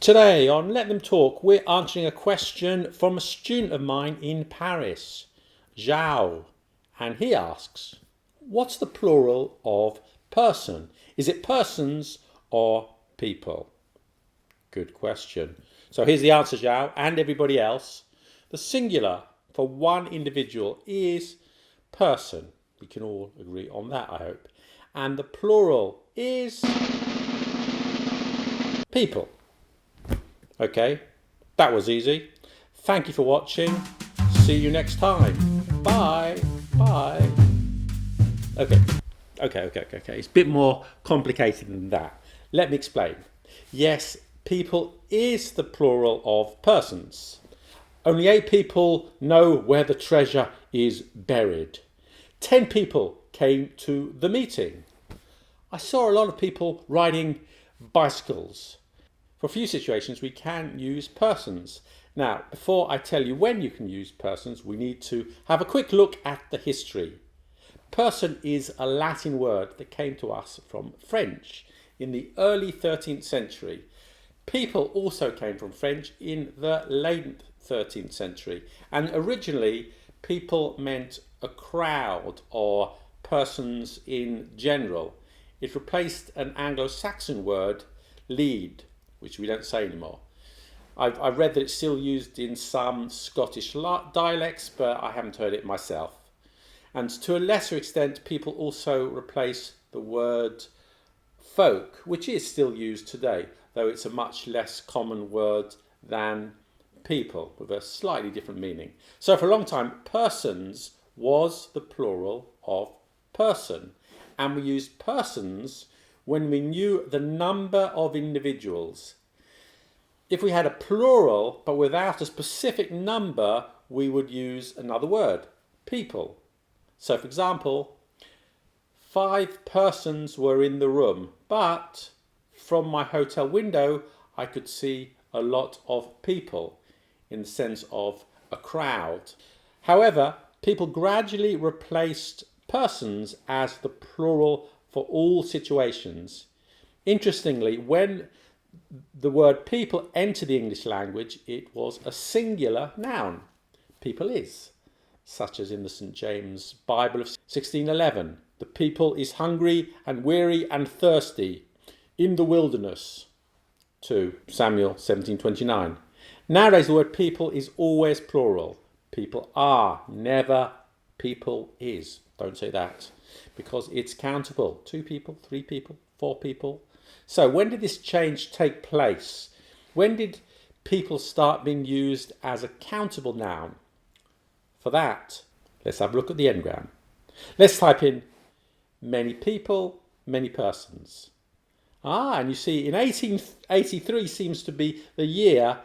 Today on Let Them Talk, we're answering a question from a student of mine in Paris, Zhao, and he asks, what's the plural of person? Is it persons or people? Good question. So here's the answer, Zhao, and everybody else. The singular for one individual is person. We can all agree on that, I hope. And the plural is people. Okay, that was easy. Thank you for watching. See you next time. Bye. Bye. Okay. It's a bit more complicated than that. Let me explain. Yes, people is the plural of persons. Only 8 people know where the treasure is buried. 10 people came to the meeting. I saw a lot of people riding bicycles. For a few situations, we can use persons. Now, before I tell you when you can use persons, we need to have a quick look at the history. Person is a Latin word that came to us from French in the early 13th century. People also came from French in the late 13th century. And originally, people meant a crowd or persons in general. It replaced an Anglo-Saxon word, lead, which we don't say anymore. I've read that it's still used in some Scottish dialects, but I haven't heard it myself. And to a lesser extent, people also replace the word folk, which is still used today, though it's a much less common word than people, with a slightly different meaning. So for a long time, persons was the plural of person, and we used persons when we knew the number of individuals. If we had a plural but without a specific number, we would use another word, people. So for example, 5 persons were in the room, but from my hotel window I could see a lot of people in the sense of a crowd. However, people gradually replaced persons as the plural for all situations. Interestingly, when the word people entered the English language, it was a singular noun. People is, such as in the St. James Bible of 1611. The people is hungry and weary and thirsty in the wilderness, to Samuel 17:29. Nowadays, the word people is always plural. People are, never people is. Don't say that, because it's countable. 2 people, 3 people, 4 people. So when did this change take place? When did people start being used as a countable noun? For that, let's have a look at the engram. Let's type in many people, many persons. And you see in 1883 seems to be the year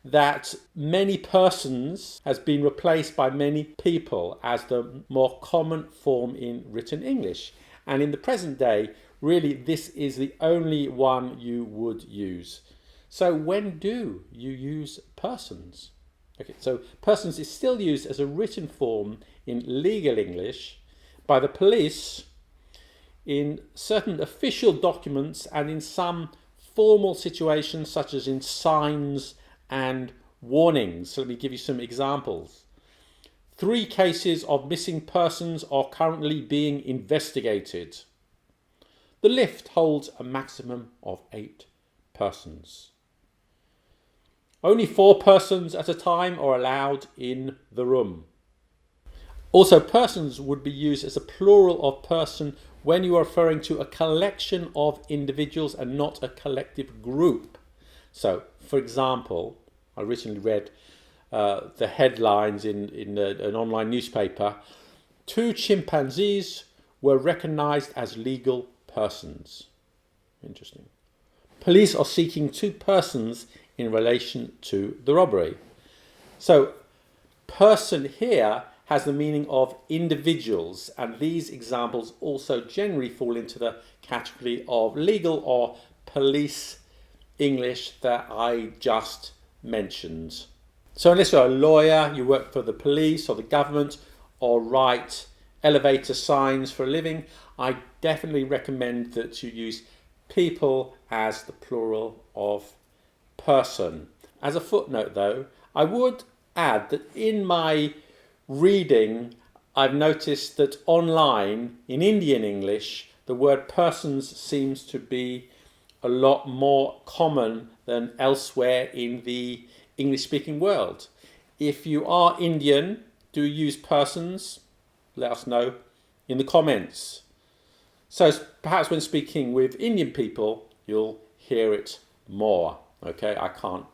that many persons has been replaced by many people as the more common form in written English. And in the present day, really, this is the only one you would use. So when do you use persons? Okay, so persons is still used as a written form in legal English by the police in certain official documents and in some formal situations such as in signs and warnings. So let me give you some examples. 3 cases of missing persons are currently being investigated. The lift holds a maximum of 8 persons. Only 4 persons at a time are allowed in the room. Also, persons would be used as a plural of person when you are referring to a collection of individuals and not a collective group. So, for example, I recently read the headlines in an online newspaper. 2 chimpanzees were recognized as legal persons. Interesting. Police are seeking 2 persons in relation to the robbery. So, person here has the meaning of individuals, and these examples also generally fall into the category of legal or police English that I just mentioned. So unless you're a lawyer, you work for the police or the government or write elevator signs for a living, I definitely recommend that you use people as the plural of person. As a footnote though, I would add that in my reading, I've noticed that online, in Indian English, the word persons seems to be a lot more common than elsewhere in the English-speaking world. If you are Indian, do you use persons? Let us know in the comments. So perhaps when speaking with Indian people, you'll hear it more. Okay, I can't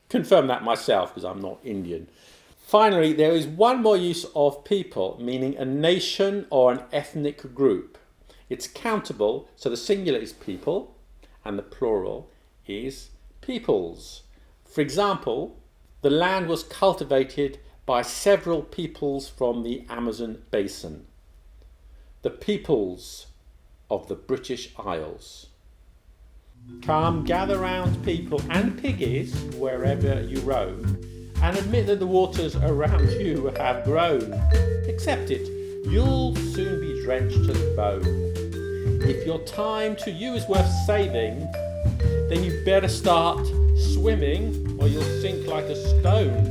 confirm that myself because I'm not Indian. Finally, there is one more use of people, meaning a nation or an ethnic group. It's countable, so the singular is people and the plural is peoples. For example, the land was cultivated by several peoples from the Amazon basin. The peoples of the British Isles. Come, gather round, people and piggies, wherever you roam, and admit that the waters around you have grown. Accept it, you'll soon be drenched to the bone. If your time to you is worth saving, then you better start swimming or you'll sink like a stone.